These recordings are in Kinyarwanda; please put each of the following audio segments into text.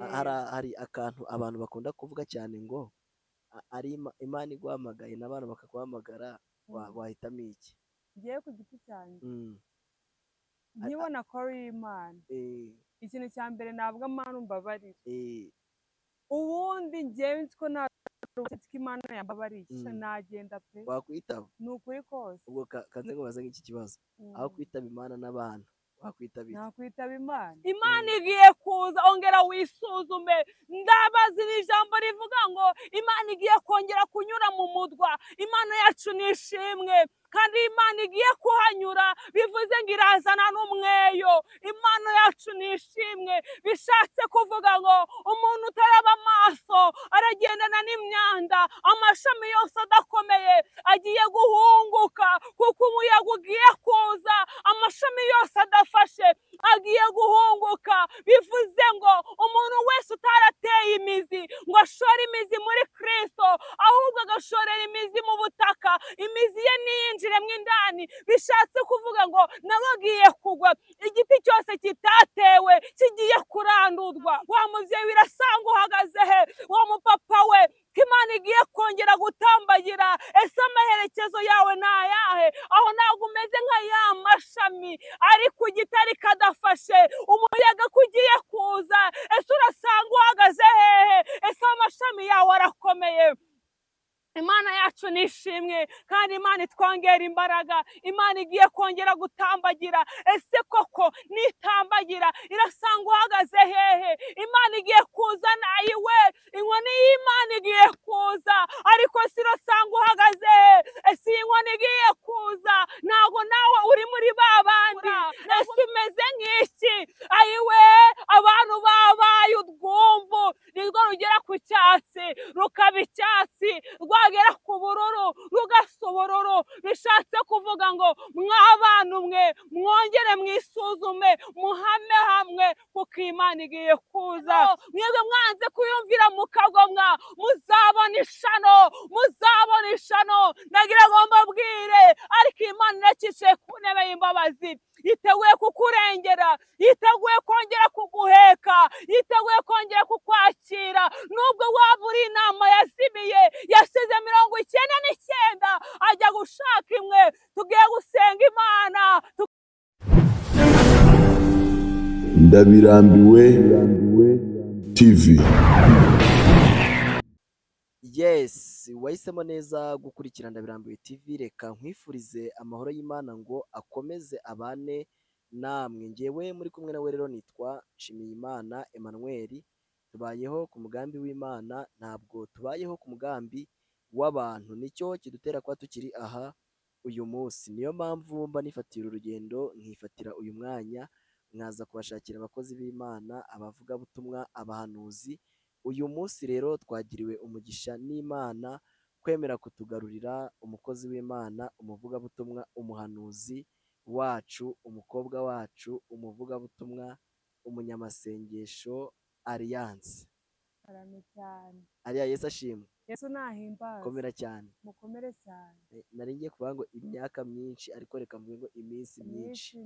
hari akantu abantu bakunda kuvuga cyane ngo ari Imana iguhamagaye n'abantu bakaguhamagara, wahitamo iki? ngiye ku giti cyanjye Mm. nkibona ko ari Imana, ikintu cya mbere navuga Mana umbabarire. Ubundi njyewe nzi ko nta ubutegetsi ko Imana yambabariye nagenda pe, wakwitaba ni ukuri kose. ubwo kanze ngo baze nk'iki kibazo, aho kwitaba Imana n'abantu wakwitaba iki? nakwitaba Imana. Imana igiye kuza, ongera wisuzume. Ndabazi ni ijambo rivuga ngo Imana igiye kongera kunyura mu mudwa. Imana yacu ni ishimwe, kandi Imana igiye kuhanyura bivuze ngo irazana n'umweyo. Imana yacu ni ishimwe, bishatse kuvuga ngo umuntu utaraba amaso aragendana n'imyanda, amashami yose adakomeye agiye guhunguka, kuko umuyaga ugiye kuza amashami yose adafashe agiye guhunguka. Bivuze ngo umuntu wese utarateye imizi ngo ashore imizi muri Kristo, ahubwo agashorera imizi mu butaka, imizi ye niyinjiremo indani, bishatse kuvuga ngo nawe agiye kugwa. Igiti cyose kitatewe kigiye kurandurwa. Wa mubyeyi birasanga uhagaze he? Wa mupapa we, ko Imana igiye kongera gutambagira, ese amaherekezo yawe ni ayahe? Aho ntabwo umeze nka ya mashami ari ku giti ariko adafashe, umuyaga ko ugiye kuza, ese urasanga uhagaze hehe? Ese amashami yawe arakomeye? Imana yacu ni ishimwe, kandi Imana itwongera imbaraga. Imana igiye kongera gutambagira, ese koko nitambagira irasanga uhagaze hehe? Imana igiye kuza nayiwe, inkoni y'Imana igiye kuza, ariko si irasanga uhagaze hehe? Ese iyi nkoni igiye kuza ntabwo nawe uri muri ba bandi? Ese umeze nk'iki? Ayiwe, abantu babaye urwumvu, nirwo rugera ku cyatsi rukaba icyatsi, rwagera ku bururu rugasa ubururu. Bishatse kuvuga ngo mw'abantu mwe mwongere mwisuzume, muhame hamwe, kuko Imana igiye kuza. Mwebwe mwanze kuyumvira mukagomwa, muzabona ishano, muzabona ishano. Ndagira ngo mbabwire, ariko Imana irakicaye ku ntebe y'imbabazi, yiteguye kukurengera, yiteguye kongera kuguheka, yiteguye kongera kukwakira. Nubwo waba uri inama yazimiye, yasize 99 ajya gushaka imwe. Tugiye gusenga Imana. Ndabirambiwe TV. Yes, wahisemo neza gukurikira Ndabirambiwe TV. Reka nkwifurize amahoro y'Imana ngo akomeze abane namwe. Ngewe muri kumwe nawe rero nitwa Nshimiyimana Emmanuel. Tubayeho ku mugambi w'Imana, ntabwo tubayeho ku mugambi w'abantu. Nicyo kidutera kuba tukiri aha uyu munsi. Niyo mpamvu mba nifatira urugendo, nkifatira uyu mwanya, nkaza kubashakira abakozi b'Imana, abavugabutumwa, abahanuzi. Uyu munsi rero twagiriwe umugisha n'Imana kwemera kutugarurira umukozi w'Imana, umuvugabutumwa, umuhanuzi wacu, umukobwa wacu, umuvugabutumwa, umunyamasengesho Alliance. Karame cyane. Aliya, Yesu ashimwe. Yesu nahimbaza. Komera cyane. Mukomere cyane. Nari ngiye kuvuga ngo imyaka myinshi, ariko reka mvuge ngo iminsi myinshi.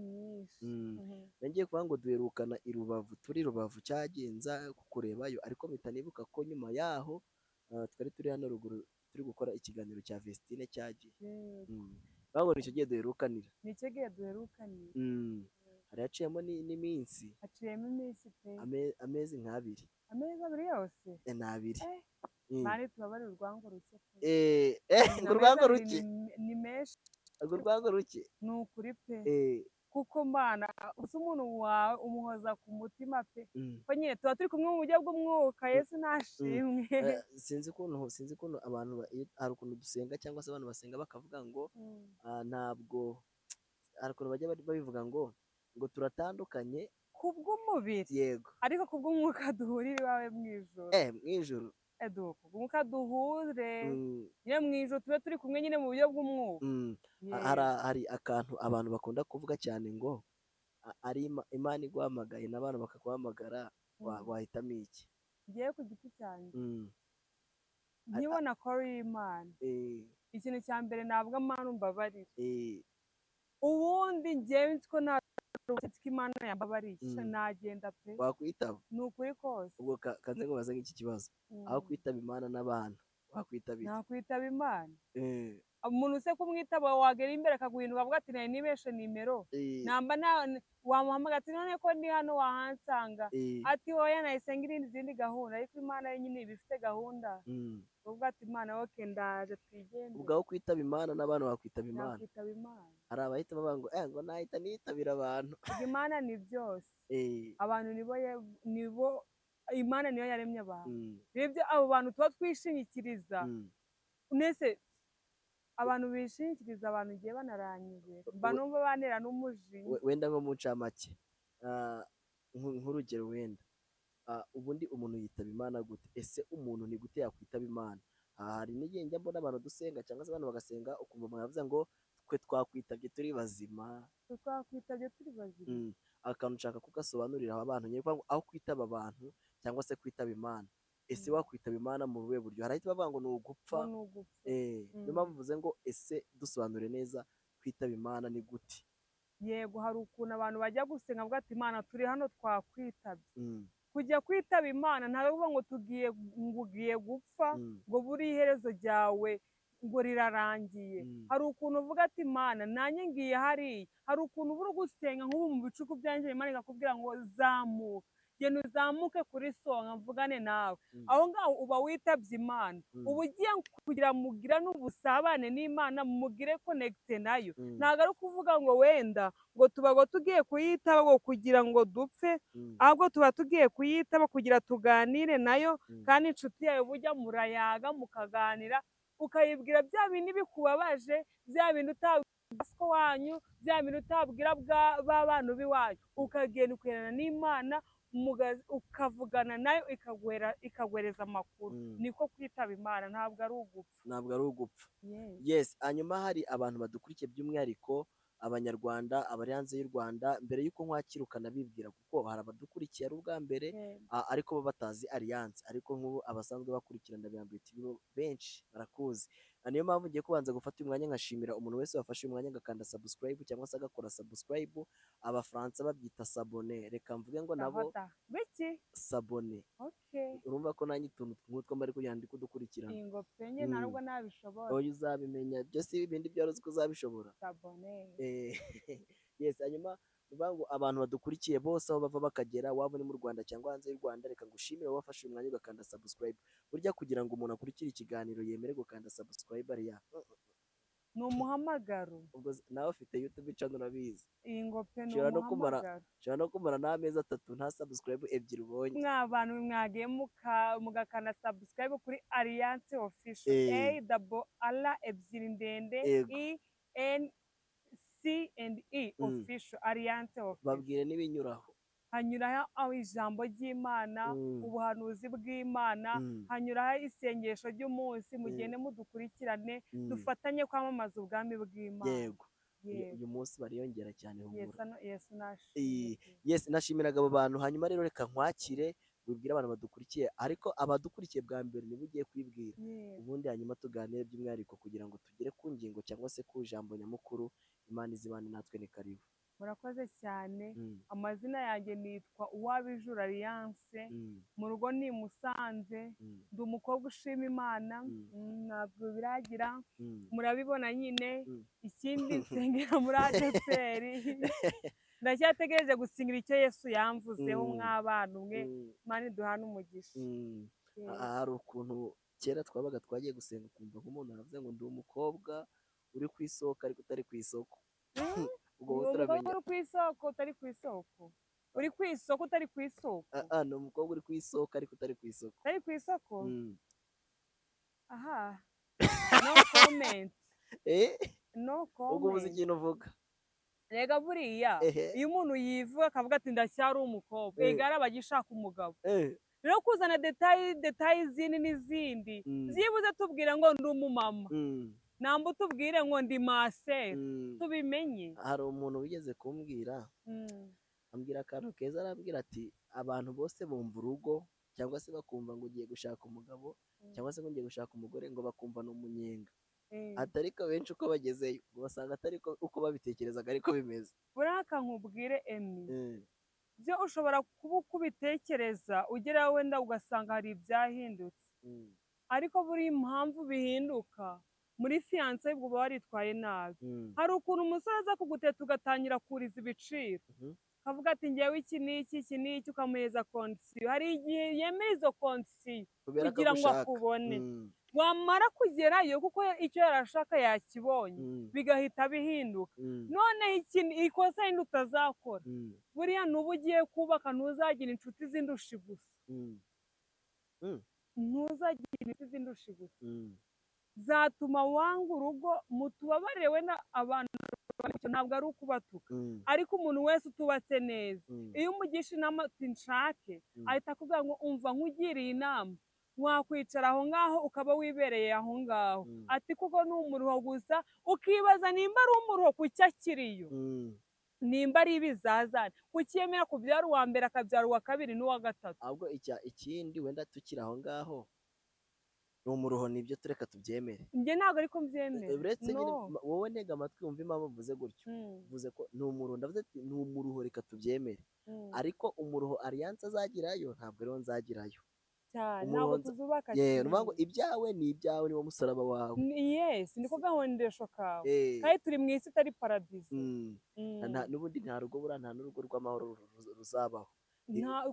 Ngiye kuvuga ngo duherukana i Rubavu, turi Rubavu cyagenza kukurebayo, ariko mpita nibuka ko nyuma yaho twari turi hano ruguru turi gukora ikiganiro cya Vestine cyagiye. Bago nicyo gihe duherukanira. Nicyo gihe duherukanira. Hari haciyemo n'iminsi. Haciyemo iminsi pe. Amezi nk'abiri. Amezi abiri yose? N'abiri. Mani tubabarira urwango ruke pe. Ngo urwango ruke ni menshi. Ngo urwango ruke ni ukuri pe. Kuko Mana usa umuntu wawe umuhoza ku mutima pe. Ko nyine tuba turi kumwe mu buryo bw'umwuka. Yesu nashimwe. Sinzi ukuntu abantu hari ukuntu dusenga, cyangwa se abantu basenga bakavuga ngo ntabwo, hari ukuntu bajya babivuga ngo turatandukanye kubw'umubiri, yego, ariko kubw'umwuka duhurira iwawe mu ijoro. mu ijoro kubw'umwuka duhure nyine mu ijoro, tube turi kumwe nyine mu buryo bw'umwuka. Hari akantu abantu bakunda kuvuga cyane ngo ari Imana iguhamagaye n'abantu bakaguhamagara, wahitamo iki? Ngiye ku giti cyanjye nkibona ko ari Imana, ikintu cya mbere navuga Mana umbabarire. ubundi njyewe nzi ko nta ubutegetsi Imana yambabariye Mm. nagenda pe wakwitaba ni ukuri kose ubwo kanze nkubaza nk'iki kibazo aho kwitaba Imana n'abantu wakwitaba iki nakwitaba Imana eh umuntu se kumwitaba wagera imbere akaguhinduka avuga ati nari nibeshe nimero eh namba wamuhamagara ati none ko ndi hano wahansanga eh ati wowe nahise ngira izindi gahunda ariko Imana yo nyine iba ifite gahunda mm. uvuga ati Imana oke ndaje ubwo twigendere aho kwitaba Imana n'abantu wakwitaba Imana nakwitaba Imana hari abahita bavuga ngo nahita nitabira abantu ubwo Imana ni byose eh abantu nibo Imana niyo yaremye abantu mm. rero abo bantu tuba twishingikiriza Mm. nese abantu bishingikiriza abantu igihe banarangije mba numva bantera n'umujinya wenda nko mu ncamake nk'urugero wenda ubundi umuntu yitaba Imana gute ese umuntu ni gute yakwitaba Imana hari n'igihe njya mbona abantu dusenga cyangwa se abantu bagasenga ukumva umuntu avuze ngo twe twakwitabye turi bazima twakwitabye turi bazima akantu nshaka kugasobanurira aba bantu nyine ngo aho kwitaba abantu cyangwa se kwitaba Imana ese wakwitaba Imana mu buhe buryo harahita bavuga ngo ni ugupfa niyo mpamvu mvuze ngo ese dusobanure neza kwitaba Imana ni gute yego hari ukuntu abantu bajya gusenga bavuga ati Imana turi hano twakwitabye kujya kwitaba Imana ntabwo ngo ugiye gupfa ngo buri iherezo ryawe ngo rirarangiye hari ukuntu uvuga ati Imana nanjye ngiye hariya hari ukuntu uba uri gusenga nk'ubu mu bicuku byanjye Imana ikakubwira ngo zamuka genda uzamuke kuri songa mvugane nawe aho ngaho uba witabye Imana uba ugiye kugira mugira n'ubusabane n'Imana mugire konegite nayo ntabwo ari ukuvuga ngo wenda ngo tuba tugiye kuyitaba ngo kugira ngo dupfe ahubwo tuba tugiye kuyitaba kugira tuganire nayo kandi inshuti yawe bujya murayaga mukaganira ukayibwira bya bindi bikubabaje bya bindi utabwira ko wanyu bya bindi utabwira b'abantu b'iwanyu ukagenda ukorana n'Imana ukavugana nayo ikaguhereza amakuru niko kwitaba Imana ntabwo ari ugupfa yes hanyuma hari abantu badukurikiye by'umwihariko abanyarwanda abari hanze y'u Rwanda mbere y'uko nkwakira ukanabibwira kuko hari abadukurikiye ari ubwa mbere ariko bo batazi Alliance ariko nk'ubu abasanzwe bakurikirana Ndabirambiwe TV benshi barakuzi niyo mpamvu ngiye kubanza gufata uyu mwanya nkashimira umuntu wese wafashe uyu mwanya agakanda subscribe cyangwa se agakora subscribe abafaransa babyita sabone reka mvuge ngo nabo sabone urumva ko nanjye utuntu nk'utwo mbari kugira ngo ndi kudukurikirana ingo penye ntabwo nabishobora oya uzabimenya byose ibindi byaro uzi ko uzabishobora sabone yes hanyuma uvuga ngo abantu badukurikiye bose aho bava bakagera waba uri mu Rwanda cyangwa hanze y'u Rwanda reka ngushimire wafashe uyu mwanya ugakanda subscribe burya kugira ngo umuntu akurikire ikiganiro yemere gukanda subscribe ariya ni umuhamagaro ubwo nawe ufite YouTube channel urabizi ingo pe ni umuhamagaro ushobora no kumara n'amezi 3 nta subscribe ebyiri ubonye mw'abantu mwagiye mugakanda subscribe kuri Alliance Official ARR ebyiri ndende ENCE Official Alliance Official babwire n'ibinyuraho hanyuraho ijambo ry'Imana ubuhanuzi bw'Imana hanyuraho isengesho ry'umunsi mugende mudukurikirane dufatanye kwamamaza ubwami bw'Imana yego uyu munsi bariyongera cyane yes nashimiraga abo bantu hanyuma rero reka nkwakire wibwira abantu badukurikiye ariko abadukurikiye bwa mbere niba ugiye kwibwira ubundi hanyuma tuganire by'umwihariko kugira ngo tugere ku ngingo cyangwa se ku ijambo nyamukuru Imana izibane natwe ni karibu murakoze cyane amazina yanjye nitwa Uwabijuru Alliance mu rugo ni Musanze ndi umukobwa ushima Imana ntabwo biragira murabibona nyine ikindi nsengera muri ADPR ndacyategereje gusingira icyo Yesu yamvuzeho mw'abana umwe Imana iduhane umugisha hari ukuntu kera twabaga twagiye gusenga ukumva nk'umuntu aravuze ngo ndi umukobwa uri ku isoko ariko utari ku isoko umukobwa uri ku isoko utari ku isoko uri ku isoko utari ku isoko ni umukobwa uri ku isoko ariko utari ku isoko utari ku isoko aha no comment no comment ubwo ubuze ikintu uvuga rega buriya iyo umuntu yivuga akavuga ati ndacyari umukobwa igara abagishaka umugabo rero kuzana detayi zindi n'izindi byibuze tubwire ngo ndi umumama namba utubwire ngo ndi maseri tubimenye hari umuntu wigeze kumbwira ambwira akantu keza arambwira ati abantu bose bumva urugo cyangwa se bakumva ngo ugiye gushaka umugabo cyangwa se ngo ugiye gushaka umugore ngo bakumva ni umunyenga atari ko benshi uko bagezeyo ngo basanga atari ko uko babitekerezaga ariko bimeze. buriya nkubwire Emi, Mm, byo ushobora kuba uko ubitekereza ugera wenda ugasanga hari ibyahindutse, mm, ariko buriya impamvu bihinduka muri fiyanse ubwo uba waritwaye nabi. mm, Hari ukuntu umusore aza kuguteta ugatangira kuriza ibiciro, mhm, kavuga ati ngewe iki n'iki ukamuheza kondisiyo, hari igihe yemera izo kondisiyo kubera ko kugira ngo agushaka. akubone, Mm, wamara kugerayo kuko icyo yarashaka yakibonye mm, bigahita bihinduka. mm, Noneho ikosa rindi utazakora, mm, buriya n'ubu ugiye kubaka ntuzagira inshuti z'indushi gusa, mm, mm, ntuzagira inshuti z'indushi gusa, mm, zatuma wanga urugo. Mutubabarire wenda abantu icyo ntabwo ari ukubatuka, mm, ariko umuntu wese utubatse neza mm, iyo umugisha inama ati nshake, mm. ahita akubwira ngo umva nkugiriye inama wakwicara aho ngaho ukaba wibereye aho ngaho, Mm. ati kuko ni umuruho gusa, ukibaza nimba ari umuruho kuki akiriyo, Mm. nimba ari ibizazane kuki yemera kubyara uwa mbere akabyara uwa kabiri n'uwa gatatu. ahubwo ikindi wenda tukiri aho ngaho ni umuruho, nibyo tureka tubyemere. Njye ntabwo ariko mbyemera, uretse nyine no. wowe ntega amatwi wumva impamvu mvuze gutyo. Mm, Mvuze ko ni umuruho, ndavuze ati ni umuruho, reka tubyemere. mm. Ariko umuruho Alliance azagirayo ntabwo ariwo nzagirayo. cyane umuruho ntabwo tuzubaka Yeah, ni ukuvuga ngo kimwe. ibyawe ni ibyawe, niwo musaraba wawe. Yes, niko gahondesho kawe, Eh, kandi turi mu isi itari paradizo. mm. N'ubundi nta rugo buriya nta n'urugo rw'amahoro ruzabaho.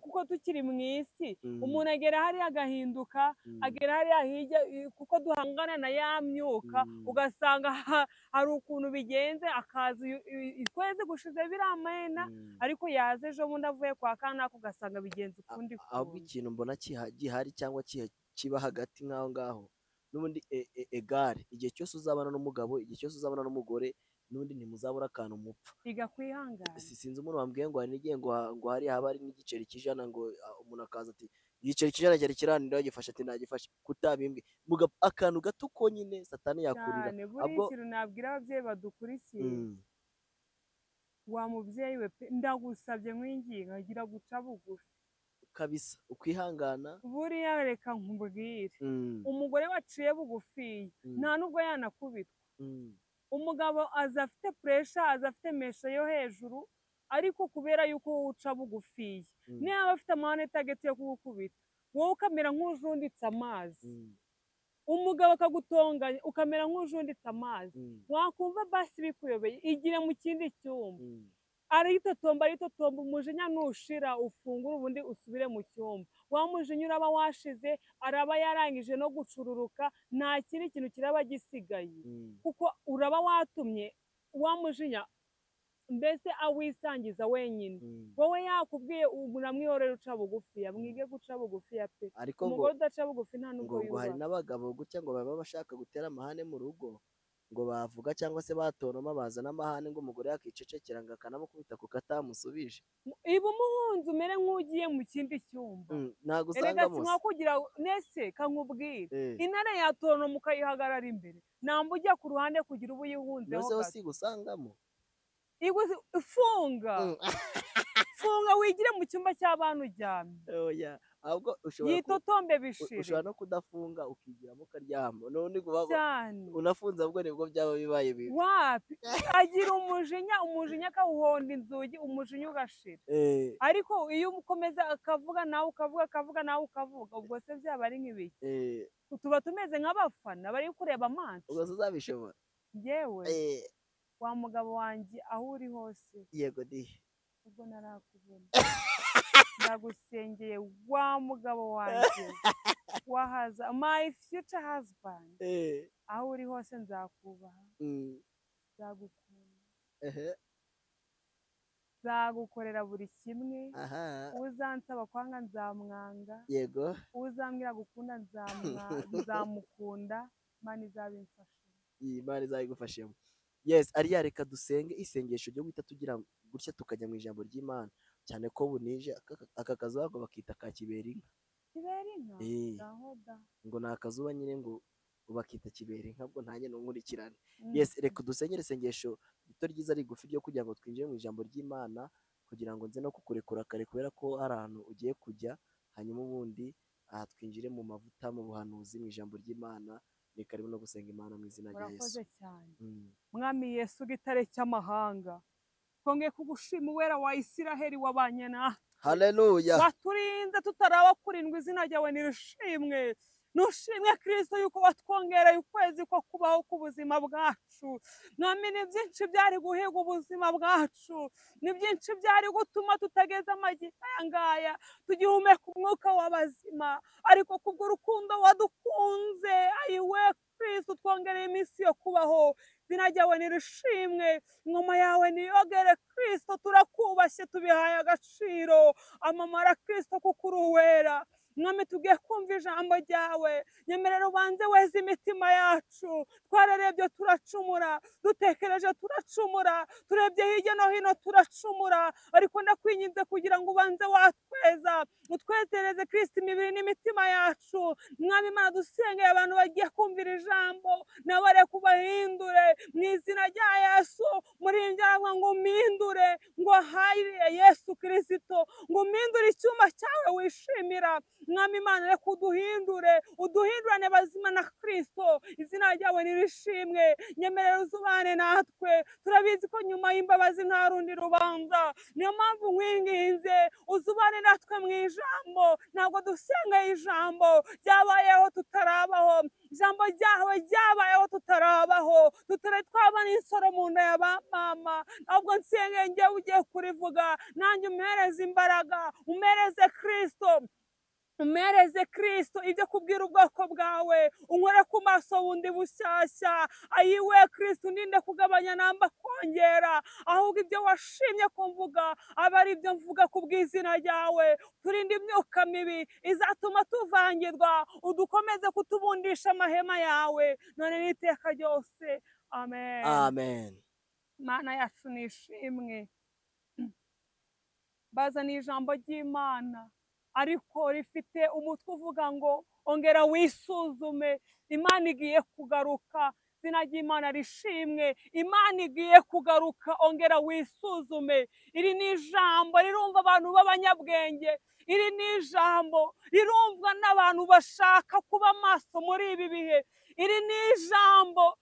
Kuko tukiri mu isi Mm. umuntu agera hariya agahinduka, Mm. agera hariya hirya, kuko duhangana na ya myuka, Mm. ugasanga hari ukuntu bigenze, akaza ukwezi gushize biramena, Mm. ariko yaza ejo bundi avuye kwa kanaka ugasanga bigenze ukundi ahubwo kuntu. ikintu mbona gihari cyangwa kiba hagati nk'aho ngaho n'ubundi egare, igihe cyose uzabana n'umugabo, igihe cyose uzabana n'umugore, n'ubundi ntimuzabura akantu mupfa. Iga kwihangana. Sinzi umuntu wambwiye ngo hari n'igihe ngo hari haba hari n'igiceri cy'ijana, ngo umuntu akaza ati igiceri cy'ijana cyari kiranira gifashe, ati nagifashe kutabimbwe, akantu gato konyine satani yakurira. cyane buriya ikintu nabwira ababyeyi badukurikiye, Mm, wa mubyeyi we pe, ndagusabye nkwinginga gira guca bugufi. kabisa ukwihangana. Buriya reka nkubwire, Mm, umugore waciye bugufiya Mm. nta nubwo yanakubitwa. mm, Umugabo aza afite puresha, aza afite mesha yo hejuru, ariko kubera yuko wowe uca bugufiya, mm, niba afite amahane tageti yo kugukubita, wowe ukamera nk'ujunditse amazi, mm, umugabo akagutonganya ukamera nk'ujunditse amazi, mm, wakumva basi bikuyobeye, igire mu kindi cyumba, mm, aritotomba umujinya nushira ufungure ubundi usubire mu cyumba. Wa mujinya uraba washize, araba yarangije no gucururuka, nta kindi kintu kiraba gisigaye, mm, kuko uraba watumye wa mujinya mbese awisangiza wenyine. mm. Wowe yakubwiye uramwihorera uca bugufiya, mwige guca bugufiya pe. ariko ngo Umugore udaca bugufi nta nubwo ngo hari yubaha. n'abagabo gutya ngo baba bashaka gutera amahane mu rugo, ngo bavuga cyangwa se batonoma bazana amahane, ngo umugore yakicecekera ngo akanamukubita kuko atamusubije. Iba umuhunzi umere nk'ugiye mu kindi cyumba. Ntabwo Erega usanga si musa. nko kugira nese kankubwire, Eh, intare yatonoma ukayihagarara imbere, namba ujya ku ruhande kugira uba uyihunzeho yose ho gato. si gusangamo. Funga Mm. funga wigire mu cyumba cy'abana uryamye, Oya, ahubwo ushobora yitotombe bishire ushobora no kudafunga ukigiramo ukaryama, none cyane. unafunze ahubwo nibwo byaba bibaye bibi. Wapi agira umujinya akawuhonda inzugi, umujinya ugashira. Eh, Ariko iyo ukomeza akavuga nawe akavuga nawe ukavuga, ubwo se byaba ari nk'ibiki? eh, Tuba tumeze nk'abafana bari kureba match. ubwo se uzabishobora. Yewe Eh, wa mugabo wanjye aho uri hose, yego di. ubwo narakubona ndagusengeye wa mugabo wanjye wahaza, my future husband, Eh, aho uri hose nzakubaha, mm, nzagukunda, ehe, nzagukorera buri kimwe, aha, uzansaba kwanga nzamwanga, yego. uzambwira gukunda nzamukunda, Imana izabimfasha. Iyi Imana izabigufashemo. Yes, ariya reka dusenge isengesho ryo guhita tugira gutya tukajya mu ijambo ry'Imana, cyane ko bunije aka kazu wako bakita ka kibera inka. Kibera inka Eh. ndahoda. Ngo ni akazuba nyine ngo bakita kibera inka, bwo ntanjye nunkurikirane. Yes, reka dusengere isengesho rito ryiza rigufi ryo kugira ngo twinjire mu ijambo ry'Imana, kugira ngo nze no kukurekura kare kubera ko hari ahantu ugiye kujya, hanyuma ubundi twinjire mu mavuta, mu buhanuzi, mu ijambo ry'Imana, ni karibu no gusenga Imana mu izina rya Yesu. murakoze cyane. Mwami Yesu gitare cy'amahanga, twongeye kugushima uwera wa Isiraheli wabanye natwe, Haleluya. waturinze tutaraba kurindwa, izina ryawe nirishimwe. Nushimwe Kristo yuko watwongereye ukwezi ko kubaho k'ubuzima bwacu. Mwami ni byinshi byari guhiga ubuzima bwacu, ni byinshi byari gutuma tutageza amagingo aya ngaya tugihumeka umwuka w'abazima, ariko kubw'urukundo wadukunze, ayiwe Kristo twongereye iminsi yo kubaho, izina ryawe nirishimwe, ingoma yawe niyogere Kristo, turakubashye tubihaye agaciro, amamara Kristo kuko uri uwera. Mwami tugiye kumva ijambo ryawe, nyemerera ubanze weze imitima yacu. Twararebye turacumura, dutekereje turacumura, turebye hirya no hino turacumura, ariko ndakwinginze kugira ngo ubanze watweza, utwezereze Kristo imibiri n'imitima yacu. Mwami Imana dusengeye abantu bagiye kumvira ijambo, nawe reka ubahindure mu izina rya Yesu. Muri njyana ngo umpindure, ngo hayire Yesu Kristo, ngo umpindure icyuma cyawe wishimira. Mwami Imana reka uduhindurane bazima na Kristo, izina ryawe nirishimwe. Nyemerera uzubane natwe, turabizi ko nyuma y'imbabazi nta rundi rubanza, niyo mpamvu nkwinginze uzubane natwe mu ijambo. Ntabwo dusengeye ijambo ryabayeho tutarabaho, ijambo ryawe ryabayeho tutarabaho, tutari twaba n'insoro mu nda ya ba mama, ahubwo nsengeye njyewe ugiye kurivuga, nanjye umpereze imbaraga, umpereze Kristo, umereze Kristo ibyo kubwira ubwoko bwawe, unkore ku maso bundi bushyashya. Ayiwe Kristo, ndinde kugabanya namba kongera, ahubwo ibyo washimye ko mvuga aba ari ibyo mvuga ku bw'izina ryawe. Turinde imyuka mibi izatuma tuvangirwa, udukomeze kutubundisha amahema yawe none n'iteka ryose, amen. Amen. Mana yacu nishimwe. Bazana ijambo ry'Imana, ariko rifite umutwe uvuga ngo ongera wisuzume. Imana igiye kugaruka, izina ry'Imana rishimwe. Imana igiye kugaruka, ongera wisuzume. Iri ni ijambo rirumva abantu b'abanyabwenge, iri ni ijambo rirumvwa n'abantu bashaka kuba maso muri ibi bihe. Iri ni ijambo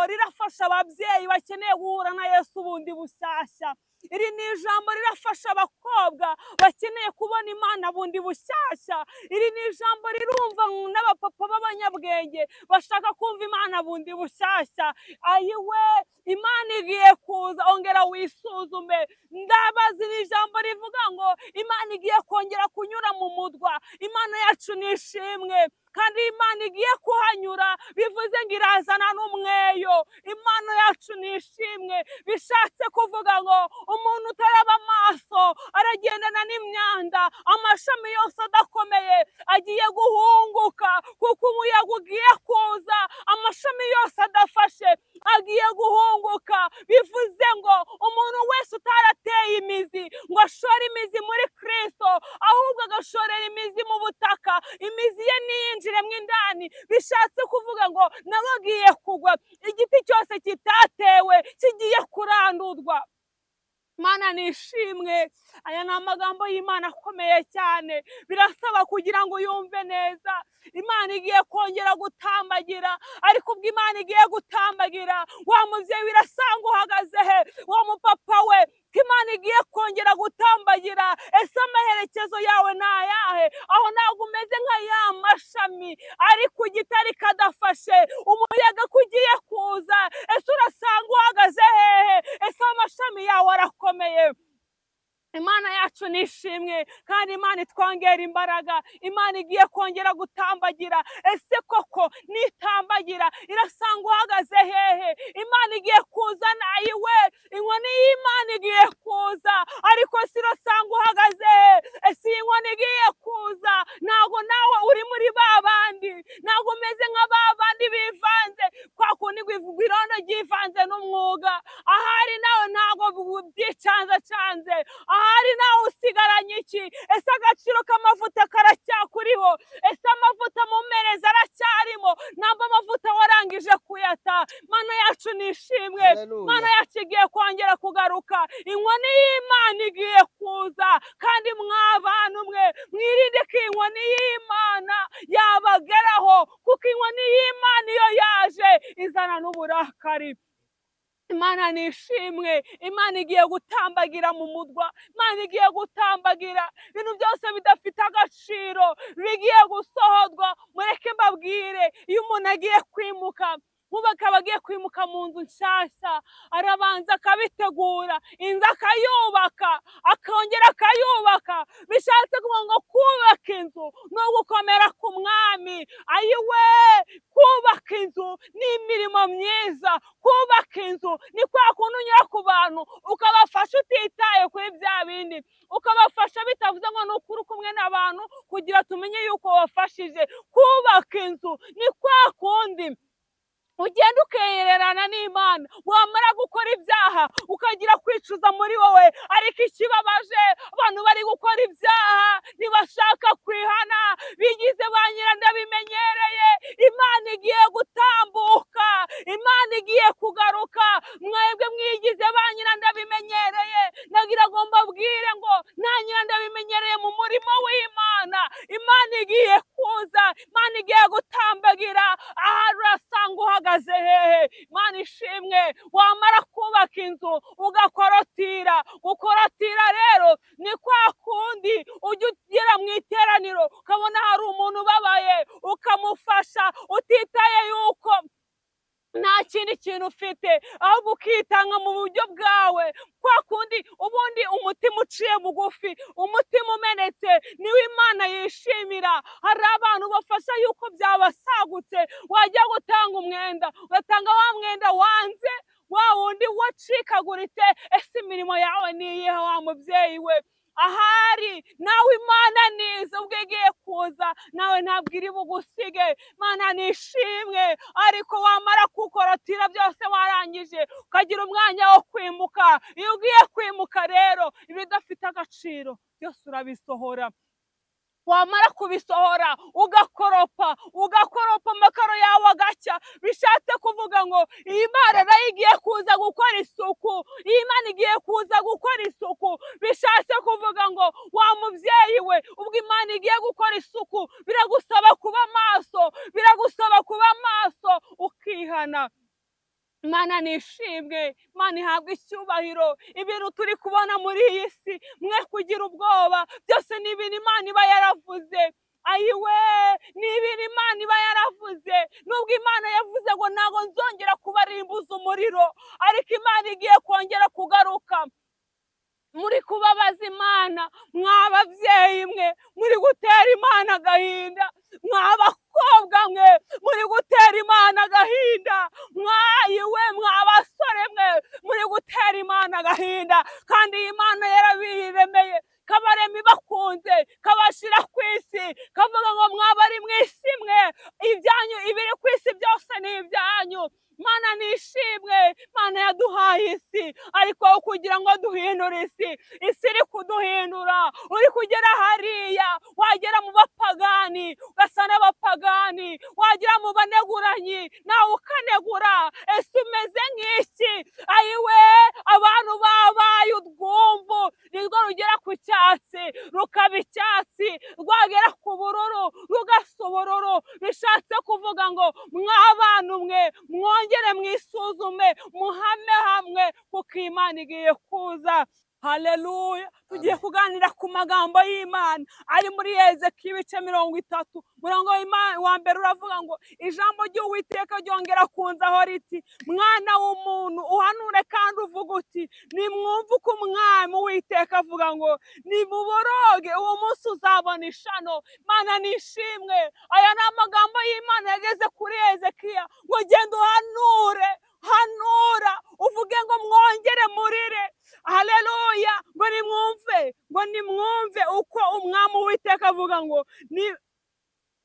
rirafasha ababyeyi bakeneye guhura na Yesu bundi bushyashya. Iri ni ijambo rirafasha abakobwa bakeneye kubona Imana bundi bushyashya. Iri ni ijambo rirumva n'abapapa b'abanyabwenge bashaka kumva Imana bundi bushyashya. Ayiwe Imana igiye kuza, ongera wisuzume. Ndabazi ni ijambo rivuga ngo Imana igiye kongera kunyura mu mudwa. Imana yacu nishimwe, kandi Imana igiye kuhanyura bivuze ngo irazana n'umweyo. Imana yacu nishimwe, bishatse kuvuga ngo umuntu utaraba amaso aragendana n'imyanda, amashami yose adakomeye agiye guhunguka, kuko umuyaga ugiye kuza, amashami yose adafashe agiye guhunguka. Bivuze ngo umuntu wese utarateye imizi ngo ashore imizi muri Kristo, ahubwo agashorera imizi mu butaka, imizi ye niyinjiremo indani, bishatse kuvuga ngo nawe agiye kugwa. Igiti cyose kitatewe kigiye kurandurwa. Mana nishimwe. Aya ni amagambo y'Imana akomeye cyane, birasaba kugira ngo yumve neza. Imana igiye kongera gutambagira, ariko ubwo Imana igiye gutambagira, wa mubyeyi birasanga uhagaze he? Wa mupapa we, Imana igiye kongera gutambagira, ese amaherekezo yawe ni ayahe? Aho ntabwo umeze nka ya mashami ari ku giti ariko adafashe, umuyaga kugiye kuza, ese urasanga uhagaze hehe? Ese amashami yawe arakomeye? Imana yacu nishimwe, kandi Imana itwongera imbaraga. Imana igiye kongera gutambagira, ese koko nitambagira irasanga uhagaze hehe? Imana igiye kuzana, ayiwe inkoni y'Imana igiye kuza, ariko si irasanga uhagaze hehe? Ese iyi nkoni igiye kuza, ntabwo nawe uri muri ba bandi, ntabwo umeze nka ba bandi bivanze, kwa kundi irondo ryivanze n'umwuga. Ahari nawe ntabwo byicanzacanze, ahari nawe usigaranye iki? Ese agaciro k'amavuta karacyakuriho? Ese amavuta mu mpereza aracyarimo? Ntabwo amavuta warangije kuyata. Mana yacu nishimwe, Mana yacu igiye kongera kugaruka, inkoni y'Imana igiye kuza. Kandi mw'abantu mwe, mwirinde ko inkoni y'Imana yabageraho, kuko inkoni Imana nishimwe, Imana igiye gutambagira mu mudwa, Imana igiye gutambagira ibintu byose bidafite agaciro bigiye gusohorwa. Mureke mbabwire, iyo umuntu agiye kwimuka, nkuba akaba agiye kwimuka mu nzu nshyashya, arabanza akabitegura, inzu akayubaka, akongera akayubaka. Bishatse kuvuga ngo kubaka inzu ni ugukomera ku mwami. Ayiwe, kubaka inzu ni imirimo myiza. Kubaka inzu ni kwa kundi unyura ku bantu ukabafasha utitaye kuri bya bindi, ukabafasha bitavuze ngo ni ukuri kumwe n'abantu kugira tumenye yuko wafashije. Kubaka inzu ni kwa kundi ugenda ukeyererana n'Imana, wamara gukora ibyaha ukagira kwicuza muri wowe. Ariko ikibabaje, abantu bari gukora ibyaha ntibashaka kwihana, bigize ba nyirandabimenyereye. Imana igiye gutambuka, Imana igiye kugaruka. Mwebwe mwigize ba nyirandabimenyereye, nagira ngo mbabwire ngo nta nyirandabimenyereye mu murimo w'Imana. Imana igiye kuza, Imana igiye gutambagira. Aha urasanga uhagaze hehe? Imana ishimwe. Wamara kubaka inzu ugakorotira. Gukorotira rero ni kwa kundi ujya ugera mu iteraniro ukabona hari umuntu ubabaye, ukamufasha utitaye yuko nta kindi kintu ufite, ahubwo ukitanga mu buryo bwawe. Kwa kundi ubundi umutima uciye bugufi, umutima umenetse niwe Imana yishimira. Hari abantu bafasha yuko byabasagutse, wajya gutanga umwenda ugatanga wa mwenda wanze, wa wundi wacikaguritse. Ese imirimo yawe ni iyihe wa mubyeyi we? Ahari nawe Imana niza ubwo igiye kuza, nawe ntabwo iri bugusige. Imana nishimwe. Ariko wamara kukorotira byose warangije, ukagira umwanya wo kwimuka. Iyo ugiye kwimuka rero, ibidafite agaciro byose urabisohora. Wamara kubisohora ugakoropa amakaro yawe agacya. Bishatse kuvuga ngo iyi Mana nayo igiye kuza gukora isuku. Iyi Mana igiye kuza gukora isuku. Bishatse kuvuga ngo wa mubyeyi we, ubwo Imana igiye gukora isuku, biragusaba kuba maso, biragusaba kuba maso ukihana. Imana nishimwe, Imana ihabwa icyubahiro. Ibintu turi kubona muri iyi si, mwe kugira ubwoba, byose ni ibintu Imana iba yaravuze. Ayiwe, ni ibintu Imana iba yaravuze. Nubwo Imana yavuze ngo ntabwo nzongera kubarimbuza umuriro, ariko Imana igiye kongera kugaruka. Muri kubabaza Imana, mw'ababyeyi mwe muri gutera Imana agahinda, mw'abakobwa mwe muri gutera Imana agahinda, mwayiwe mw'abasore mwe muri gutera Imana agahinda. Kandi iyi Imana yarabiremeye, kabarema ibakunze, kabashira ku isi, kavuga ngo mwabari mu isi mwe, ibyanyu ibiri ku isi byose ni ibyanyu. Mana nishimwe, Mana yaduhaye isi, ariko kugira ngo duhindure isi iri kuduhindura. Uri kugera hariya, wagera mu bapagani ugasa n'abapagani, wagera mu baneguranyi nawe ukanegura. Ese umeze nk'iki? Ayiwe, abantu babaye urwumvu, nirwo rugera ku cyatsi rukaba icyatsi, rwagera ku bururu rugasa ubururu. Bishatse kuvuga ngo mw'abantu mwe mwongere mwisuzume, muhame hamwe, kuko Imana igiye kuza. Haleluya. Tugiye kuganira ku magambo y'Imana ari muri Hezekiya ibice 30. Murongo wa mbere uravuga ngo ijambo ry'Uwiteka ryongera kunzaho riti, mwana w'umuntu, uhanure kandi uvuga uti, nimwumve uko umwami Uwiteka avuga ngo nimuboroge, uwo munsi uzabona ishano. Mana nishimwe. Aya ni amagambo y'Imana yageze kuri Hezekiya ngo genda uhanure, hanura uvuge ngo mwongere murire. Haleluya. Ngo nimwumve uko umwami Uwiteka avuga ngo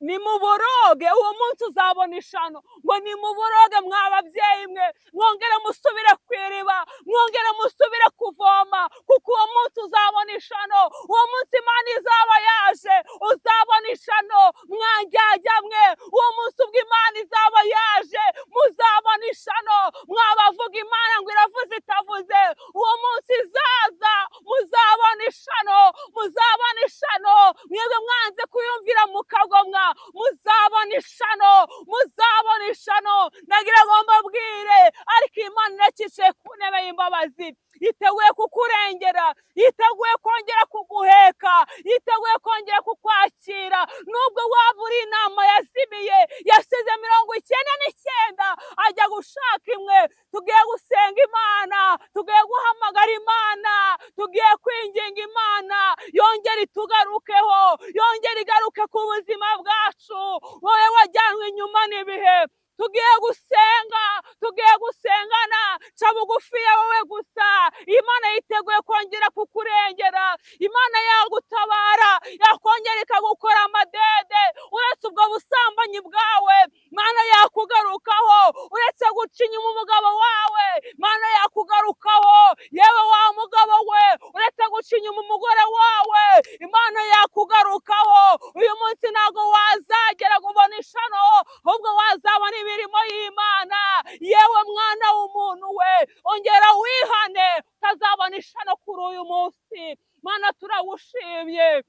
nimuboroge, uwo munsi uzabona ishano. Ngo nimuboroge mw'ababyeyi mwe, mwongere musubire ku iriba, mwongere musubire kuvoma, kuko uwo munsi uzabona ishano. Uwo munsi Imana izaba yaje, uzabona ishano. Mwanjyajya mwe, uwo munsi ubwo Imana izaba yaje, muzabona ishano. Mwabavuga Imana ngo iravuze itavuze, uwo munsi izaza muzabona ishano, muzabona ishano. Mwebwe mwanze kuyumvira mukagomwa, muzabona ishano, muzabona ishano. Nagira ngo mbabwire, ariko Imana irakicaye ku ntebe y'imbabazi, yiteguye kukurengera, yiteguye kongera kuguheka, yiteguye kongera kukwakira. Nubwo waba uri inama yazimiye, yasize 99 ajya gushaka imwe. Tugiye gusenga Imana, tugiye guhamagara Imana, tugiye kwinginga Imana yongera itugarukeho, yongera igaruke ku buzima bwacu. Wowe wajyanwe inyuma n'ibihe, tugiye gusenga, tugiye gusengana. Ca bugufi wowe gusa. Imana yiteguye kongera kukurengera, Imana yagutabara, yakongera ikagukora amadede. Uretse ubwo busambanyi bwawe, Imana yakugarukaho. Uretse guca inyuma umugabo wawe, Imana yakugarukaho. Yewe wa mugabo we, uretse guca inyuma umugore wawe, Imana yakugarukaho. Uyu munsi ntago wazagera kubona ishano, ahubwo wazabona imirimo y'Imana. Yewe mwana w'umuntu we, ongera wihane, utazabona ishano kuri uyu munsi. Mana turawushimye,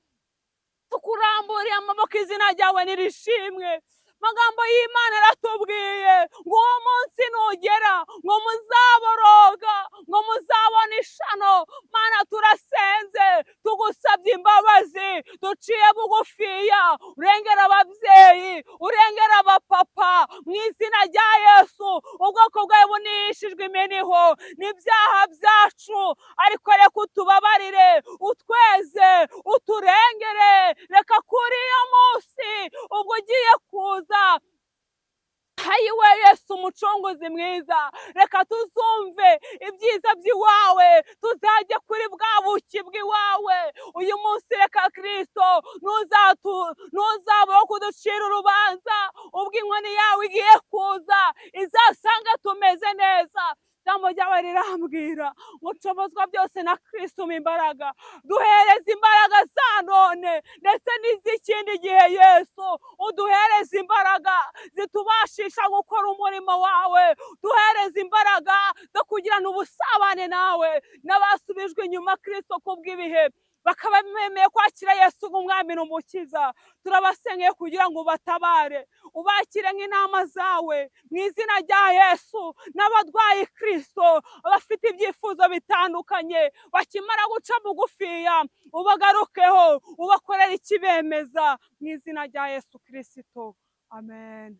tukuramburiye amaboko, izina ryawe nirishimwe. Magambo y'Imana aratubwiye ngo uwo munsi nugera, ngo muzaboroga, ngo muzabona ishano. Mana turasenze, tugusabye imbabazi, duciye bugufiya. Urengera ababyeyi, urengera abapapa, mu izina rya Yesu. Ubwoko bwawe bunishijwe iminiho n'ibyaha byacu, ariko reka utubabarire, utweze, uturengere. Reka kuri iyo munsi ubwo ugiye kuza, hayiwe Yesu umucunguzi mwiza, reka tuzumve ibyiza by'iwawe, tuzajya kuri bwa buki bw'iwawe. Uyu munsi reka Kristo ntuzabura kuducira urubanza, ubwo inkoni yawe igiye kuza izasanga tumeze neza. Ijambo ryawe rirambwira ngo nshobozwa byose na Kristo umpa imbaraga. Duhereze imbaraga za none ndetse n'iz'ikindi gihe. Yesu, uduhereze imbaraga zitubashisha gukora umurimo wawe. Duhereze imbaraga zo kugirana ubusabane nawe n'abasubijwe inyuma Kristo kubw'ibihe, bakaba bemeye kwakira Yesu nk'umwami n'umukiza. Turabasengeye kugira ngo ubatabare, ubakire nk'intama zawe mu izina rya Yesu. N'abadwayi Kristo, abafite ibyifuzo bitandukanye, bakimara guca bugufiya, ubagarukeho, ubakorera ikibemeza mu izina rya Yesu Kristo. Amen.